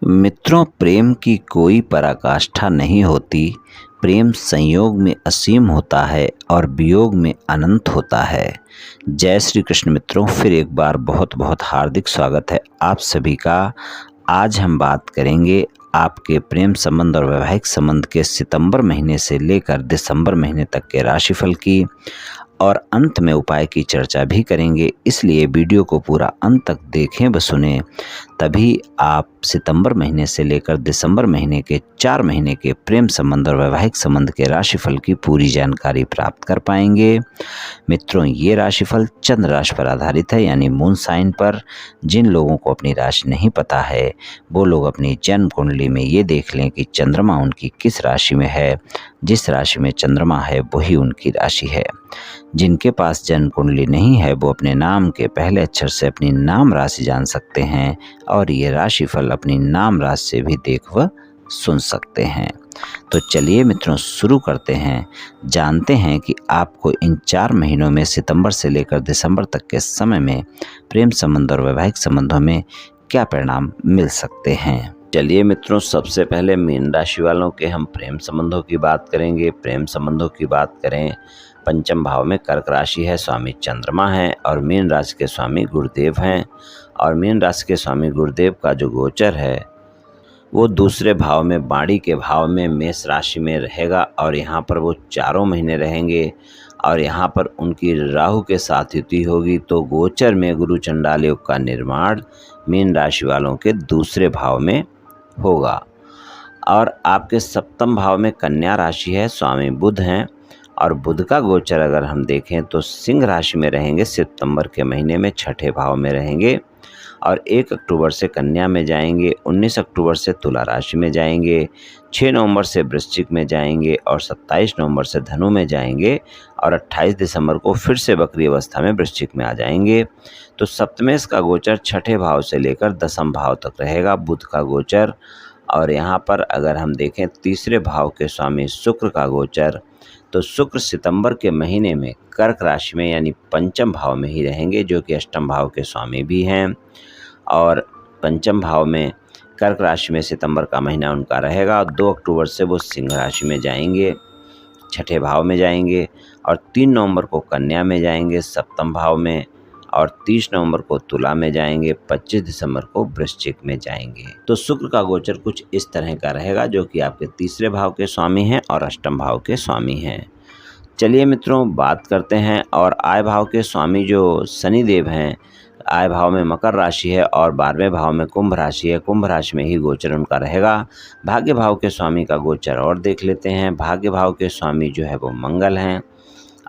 मित्रों, प्रेम की कोई पराकाष्ठा नहीं होती। प्रेम संयोग में असीम होता है और वियोग में अनंत होता है। जय श्री कृष्ण मित्रों, फिर एक बार बहुत बहुत हार्दिक स्वागत है आप सभी का। आज हम बात करेंगे आपके प्रेम संबंध और वैवाहिक संबंध के सितंबर महीने से लेकर दिसंबर महीने तक के राशिफल की, और अंत में उपाय की चर्चा भी करेंगे। इसलिए वीडियो को पूरा अंत तक देखें व सुने, तभी आप सितंबर महीने से लेकर दिसंबर महीने के 4 महीने के प्रेम संबंध और वैवाहिक संबंध के राशिफल की पूरी जानकारी प्राप्त कर पाएंगे। मित्रों, ये राशिफल चंद्र राशि पर आधारित है, यानी मून साइन पर। जिन लोगों को अपनी राशि नहीं पता है वो लोग अपनी जन्म कुंडली में ये देख लें कि चंद्रमा उनकी किस राशि में है। जिस राशि में चंद्रमा है वही उनकी राशि है। जिनके पास जन्म कुंडली नहीं है वो अपने नाम के पहले अक्षर से अपनी नाम राशि जान सकते हैं, और ये राशिफल अपनी नाम राशि से भी देख व सुन सकते हैं। तो चलिए मित्रों, शुरू करते हैं। जानते हैं कि आपको इन 4 महीनों में सितंबर से लेकर दिसंबर तक के समय में प्रेम संबंध और वैवाहिक संबंधों में क्या परिणाम मिल सकते हैं। चलिए मित्रों, सबसे पहले मीन राशि वालों के हम प्रेम संबंधों की बात करेंगे। प्रेम संबंधों की बात करें, पंचम भाव में कर्क राशि है, स्वामी चंद्रमा है, और मीन राशि के स्वामी गुरुदेव हैं। और मीन राशि के स्वामी गुरुदेव का जो गोचर है वो दूसरे भाव में, बाड़ी के भाव में, मेष राशि में रहेगा, और यहाँ पर वो 4 महीने रहेंगे। और यहाँ पर उनकी राहु के साथ युति होगी, तो गोचर में गुरु चंडाल योग का निर्माण मीन राशि वालों के दूसरे भाव में होगा। और आपके सप्तम भाव में कन्या राशि है, स्वामी बुध हैं, और बुध का गोचर अगर हम देखें तो सिंह राशि में रहेंगे, सितंबर के महीने में 6ठे भाव में रहेंगे, और 1 अक्टूबर से कन्या में जाएंगे, 19 अक्टूबर से तुला राशि में जाएंगे, 6 नवंबर से वृश्चिक में जाएंगे, और 27 नवंबर से धनु में जाएंगे, और 28 दिसंबर को फिर से बकरी अवस्था में वृश्चिक में आ जाएंगे। तो सप्तमेश का गोचर 6ठे भाव से लेकर 10वें भाव तक रहेगा बुध का गोचर। और यहाँ पर अगर हम देखें तीसरे भाव के स्वामी शुक्र का गोचर, तो शुक्र सितंबर के महीने में कर्क राशि में यानी पंचम भाव में ही रहेंगे, जो कि अष्टम भाव के स्वामी भी हैं। और पंचम भाव में कर्क राशि में सितंबर का महीना उनका रहेगा। 2 अक्टूबर से वो सिंह राशि में जाएंगे, 6ठे भाव में जाएंगे, और 3 नवंबर को कन्या में जाएंगे, सप्तम भाव में, और 30 नवंबर को तुला में जाएंगे, 25 दिसंबर को वृश्चिक में जाएंगे। तो शुक्र का गोचर कुछ इस तरह का रहेगा, जो कि आपके तीसरे भाव के स्वामी हैं और अष्टम भाव के स्वामी हैं। चलिए मित्रों, बात करते हैं। और आय भाव के स्वामी जो शनि देव हैं, आय भाव में मकर राशि है और 12वें भाव में कुंभ राशि है। कुंभ राशि में ही गोचर उनका रहेगा। भाग्य भाव के स्वामी का गोचर और देख लेते हैं। भाग्य भाव के स्वामी जो है वो मंगल हैं,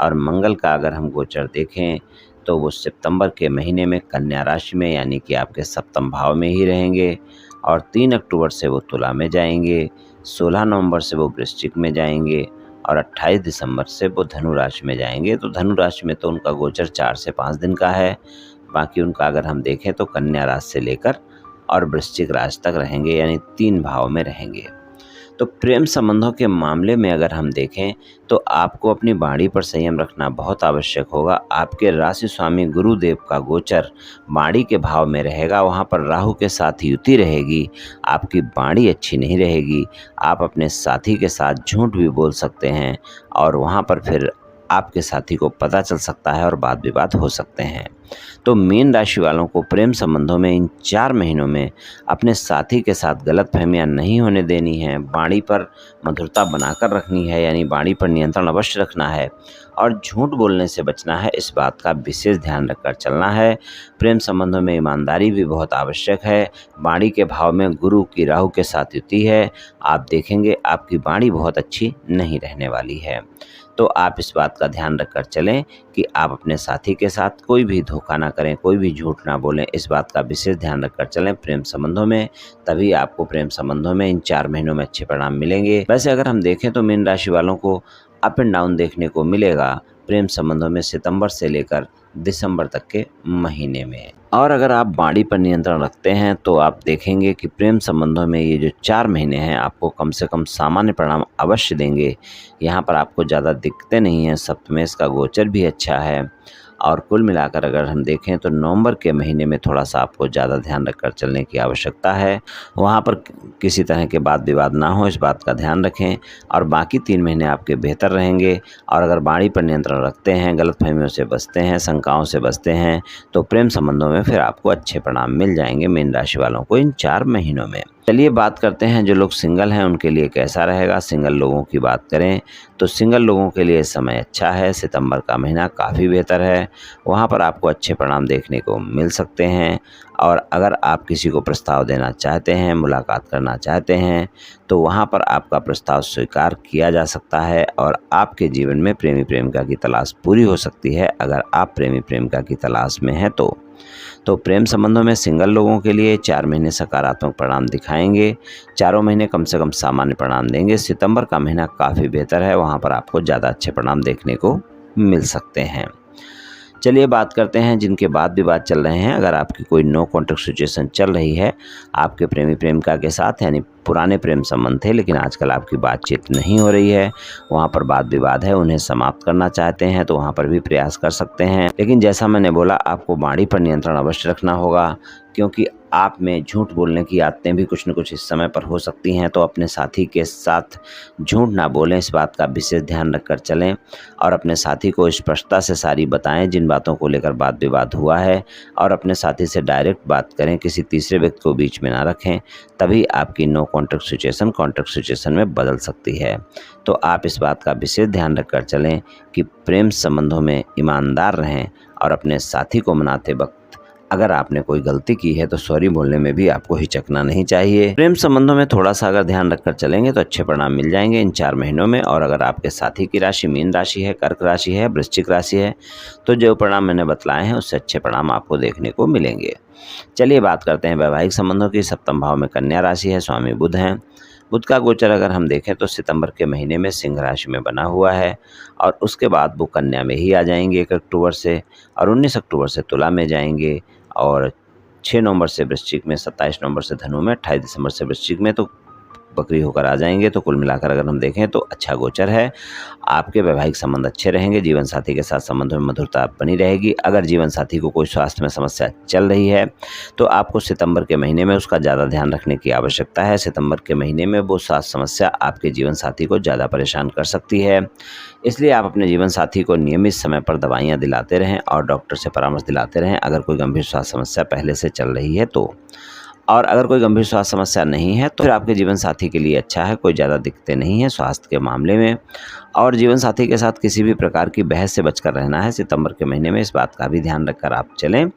और मंगल का अगर हम गोचर देखें तो वो सितंबर के महीने में कन्या राशि में यानी कि आपके सप्तम भाव में ही रहेंगे, और 3 अक्टूबर से वो तुला में जाएंगे, 16 नवंबर से वो वृश्चिक में जाएंगे, और 28 दिसंबर से वो धनु राशि में जाएंगे। तो धनु राशि में तो उनका गोचर 4 से 5 दिन का है। बाकी उनका अगर हम देखें तो कन्या राशि से लेकर और वृश्चिक राशि तक रहेंगे, यानी 3 भाव में रहेंगे। तो प्रेम संबंधों के मामले में अगर हम देखें तो आपको अपनी वाणी पर संयम रखना बहुत आवश्यक होगा। आपके राशि स्वामी गुरुदेव का गोचर वाणी के भाव में रहेगा, वहाँ पर राहु के साथ युति रहेगी। आपकी वाणी अच्छी नहीं रहेगी, आप अपने साथी के साथ झूठ भी बोल सकते हैं, और वहाँ पर फिर आपके साथी को पता चल सकता है और वाद विवाद हो सकते हैं। तो मीन राशि वालों को प्रेम संबंधों में इन 4 महीनों में अपने साथी के साथ गलतफहमियां नहीं होने देनी है। वाणी पर मधुरता बनाकर रखनी है, यानी वाणी पर नियंत्रण अवश्य रखना है, और झूठ बोलने से बचना है। इस बात का विशेष ध्यान रखकर चलना है। प्रेम संबंधों में ईमानदारी भी बहुत आवश्यक है। वाणी के भाव में गुरु की राहु के साथ युति है। आप देखेंगे आपकी वाणी बहुत अच्छी नहीं रहने वाली है। तो आप इस बात का ध्यान रखकर चलें कि आप अपने साथी के साथ कोई भी धोखा ना करें, कोई भी झूठ ना बोलें। इस बात का विशेष ध्यान रखकर चलें प्रेम संबंधों में, तभी आपको प्रेम संबंधों में इन 4 महीनों में अच्छे परिणाम मिलेंगे। वैसे अगर हम देखें तो मीन राशि वालों को अप एंड डाउन देखने को मिलेगा प्रेम संबंधों में सितंबर से लेकर दिसंबर तक के महीने में। और अगर आप वाणी पर नियंत्रण रखते हैं तो आप देखेंगे कि प्रेम संबंधों में ये जो 4 महीने हैं आपको कम से कम सामान्य परिणाम अवश्य देंगे। यहाँ पर आपको ज़्यादा दिक्कतें नहीं हैं। सप्तमेश का गोचर भी अच्छा है, और कुल मिलाकर अगर हम देखें तो नवंबर के महीने में थोड़ा-सा आपको ज़्यादा ध्यान रखकर चलने की आवश्यकता है। वहाँ पर किसी तरह के वाद-विवाद ना हो, इस बात का ध्यान रखें और बाकी 3 महीने आपके बेहतर रहेंगे। और अगर वाणी पर नियंत्रण रखते हैं, गलतफ़हमियों से बचते हैं, शंकाओं से बचते हैं, तो प्रेम संबंधों में फिर आपको अच्छे परिणाम मिल जाएँगे मीन राशि वालों को इन 4 महीनों में। चलिए बात करते हैं जो लोग सिंगल हैं उनके लिए कैसा रहेगा। सिंगल लोगों की बात करें तो सिंगल लोगों के लिए समय अच्छा है। सितंबर का महीना काफ़ी बेहतर है। वहाँ पर आपको अच्छे परिणाम देखने को मिल सकते हैं। और अगर आप किसी को प्रस्ताव देना चाहते हैं, मुलाकात करना चाहते हैं, तो वहाँ पर आपका प्रस्ताव स्वीकार किया जा सकता है और आपके जीवन में प्रेमी प्रेमिका की तलाश पूरी हो सकती है। अगर आप प्रेमी प्रेमिका की तलाश में हैं तो प्रेम संबंधों में सिंगल लोगों के लिए 4 महीने सकारात्मक परिणाम दिखाएंगे। चारों महीने कम से कम सामान्य परिणाम देंगे। सितंबर का महीना काफ़ी बेहतर है, वहाँ पर आपको ज़्यादा अच्छे परिणाम देखने को मिल सकते हैं। चलिए बात करते हैं जिनके वाद विवाद चल रहे हैं। अगर आपकी कोई नो कॉन्टैक्ट सिचुएशन चल रही है आपके प्रेमी प्रेमिका के साथ, यानी पुराने प्रेम संबंध थे लेकिन आजकल आपकी बातचीत नहीं हो रही है, वहाँ पर वाद विवाद है, उन्हें समाप्त करना चाहते हैं तो वहाँ पर भी प्रयास कर सकते हैं। लेकिन जैसा मैंने बोला आपको वाणी पर नियंत्रण अवश्य रखना होगा, क्योंकि आप में झूठ बोलने की आदतें भी कुछ न कुछ इस समय पर हो सकती हैं। तो अपने साथी के साथ झूठ ना बोलें, इस बात का विशेष ध्यान रखकर चलें और अपने साथी को स्पष्टता से सारी बताएं जिन बातों को लेकर वाद विवाद हुआ है, और अपने साथी से डायरेक्ट बात करें, किसी तीसरे व्यक्ति को बीच में ना रखें। तभी आपकी no contact situation contact situation में बदल सकती है। तो आप इस बात का विशेष ध्यान रखकर चलें कि प्रेम संबंधों में ईमानदार रहें और अपने साथी को मनाते वक्त अगर आपने कोई गलती की है तो सॉरी बोलने में भी आपको हिचकना नहीं चाहिए। प्रेम संबंधों में थोड़ा सा अगर ध्यान रखकर चलेंगे तो अच्छे परिणाम मिल जाएंगे इन 4 महीनों में। और अगर आपके साथी की राशि मीन राशि है, कर्क राशि है, वृश्चिक राशि है, तो जो परिणाम मैंने बतलाए हैं उससे अच्छे परिणाम आपको देखने को मिलेंगे। चलिए बात करते हैं वैवाहिक संबंधों की। सप्तम भाव में कन्या राशि है, स्वामी बुध हैं। बुध का गोचर अगर हम देखें तो सितंबर के महीने में सिंह राशि में बना हुआ है और उसके बाद वो कन्या में ही आ जाएंगे 1 अक्टूबर से, और 19 अक्टूबर से तुला में जाएंगे, और 6 नवंबर से वृश्चिक में, 27 नवंबर से धनु में, 28 दिसंबर से वृश्चिक में तो बकरी होकर आ जाएंगे। तो कुल मिलाकर अगर हम देखें तो अच्छा गोचर है। आपके वैवाहिक संबंध अच्छे रहेंगे, जीवन साथी के साथ संबंधों में मधुरता बनी रहेगी। अगर जीवन साथी को कोई स्वास्थ्य में समस्या चल रही है तो आपको सितंबर के महीने में उसका ज़्यादा ध्यान रखने की आवश्यकता है। सितंबर के महीने में वो स्वास्थ्य समस्या आपके जीवन साथी को ज़्यादा परेशान कर सकती है, इसलिए आप अपने जीवन साथी को नियमित समय पर दवाइयाँ दिलाते रहें और डॉक्टर से परामर्श दिलाते रहें अगर कोई गंभीर स्वास्थ्य समस्या पहले से चल रही है तो। और अगर कोई गंभीर स्वास्थ्य समस्या नहीं है तो फिर आपके जीवन साथी के लिए अच्छा है, कोई ज़्यादा दिक्कतें नहीं है स्वास्थ्य के मामले में। और जीवन साथी के साथ किसी भी प्रकार की बहस से बचकर रहना है सितंबर के महीने में, इस बात का भी ध्यान रखकर आप चलें।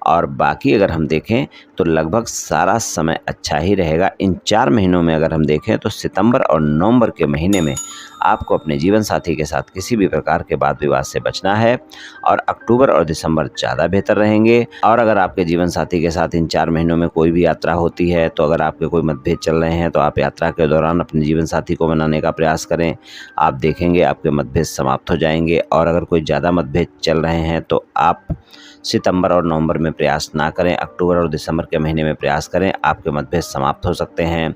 और बाकी अगर हम देखें तो लगभग सारा समय अच्छा ही रहेगा। इन 4 महीनों में अगर हम देखें तो सितंबर और नवंबर के महीने में आपको अपने जीवन साथी के साथ किसी भी प्रकार के वाद विवाद से बचना है, और अक्टूबर और दिसंबर ज़्यादा बेहतर रहेंगे। और अगर आपके जीवन साथी के साथ इन 4 महीनों में कोई भी यात्रा होती है तो अगर आपके कोई मतभेद चल रहे हैं तो आप यात्रा के दौरान अपने जीवन साथी को मनाने का प्रयास करें। आप देखेंगे आपके मतभेद समाप्त हो जाएंगे। और अगर कोई ज़्यादा मतभेद चल रहे हैं तो आप सितंबर और नवंबर में प्रयास ना करें, अक्टूबर और दिसंबर के महीने में प्रयास करें, आपके मतभेद समाप्त हो सकते हैं।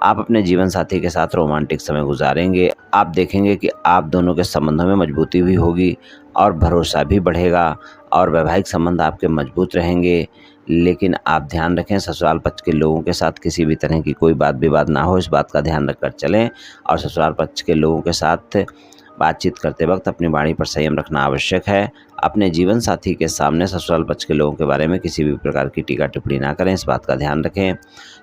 आप अपने जीवन साथी के साथ रोमांटिक समय गुजारेंगे। आप देखेंगे कि आप दोनों के संबंधों में मजबूती भी होगी और भरोसा भी बढ़ेगा और वैवाहिक संबंध आपके मजबूत रहेंगे। लेकिन आप ध्यान रखें ससुराल पक्ष के लोगों के साथ किसी भी तरह की कोई बात विवाद ना हो, इस बात का ध्यान रखकर चलें। और ससुराल पक्ष के लोगों के साथ बातचीत करते वक्त अपनी वाणी पर संयम रखना आवश्यक है। अपने जीवन साथी के सामने ससुराल पक्ष के लोगों के बारे में किसी भी प्रकार की टीका टिप्पणी ना करें, इस बात का ध्यान रखें।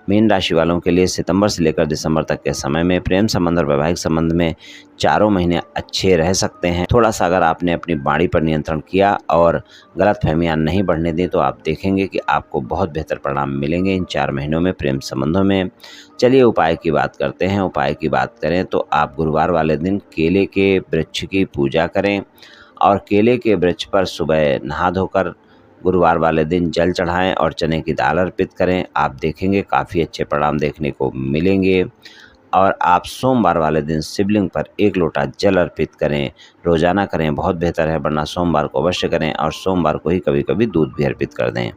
मीन राशि वालों के लिए सितंबर से लेकर दिसंबर तक के समय में प्रेम संबंध और वैवाहिक संबंध में चारों महीने अच्छे रह सकते हैं। थोड़ा सा अगर आपने अपनी वाणी पर नियंत्रण किया और गलतफहमियां नहीं बढ़ने दी तो आप देखेंगे कि आपको बहुत बेहतर परिणाम मिलेंगे इन 4 महीनों में प्रेम संबंधों में। चलिए उपाय की बात करते हैं। उपाय की बात करें तो आप गुरुवार वाले दिन केले के वृक्ष की पूजा करें और केले के वृक्ष पर सुबह नहा धोकर गुरुवार वाले दिन जल चढ़ाएं और चने की दाल अर्पित करें। आप देखेंगे काफ़ी अच्छे परिणाम देखने को मिलेंगे। और आप सोमवार वाले दिन शिवलिंग पर 1 लोटा जल अर्पित करें। रोज़ाना करें, बहुत बेहतर है, वरना सोमवार को अवश्य करें और सोमवार को ही कभी-कभी दूध भी अर्पित कर दें।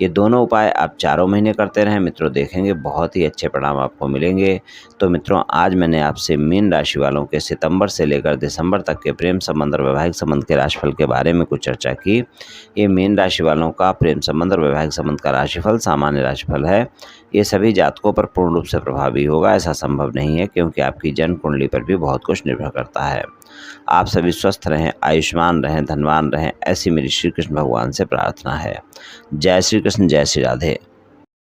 ये दोनों उपाय आप चारों महीने करते रहें मित्रों, देखेंगे बहुत ही अच्छे परिणाम आपको मिलेंगे। तो मित्रों, आज मैंने आपसे मीन राशि वालों के सितंबर से लेकर दिसंबर तक के प्रेम संबंध और वैवाहिक संबंध के राशिफल के बारे में कुछ चर्चा की। ये मीन राशि वालों का प्रेम संबंध और वैवाहिक संबंध का राशिफल सामान्य राशिफल है। ये सभी जातकों पर पूर्ण रूप से प्रभावी होगा ऐसा संभव नहीं है, क्योंकि आपकी जन्म कुंडली पर भी बहुत कुछ निर्भर करता है। आप सभी स्वस्थ रहें, आयुष्मान रहें, धनवान रहें, ऐसी मेरी श्री कृष्ण भगवान से प्रार्थना है। जय श्री कृष्ण, जय श्री राधे।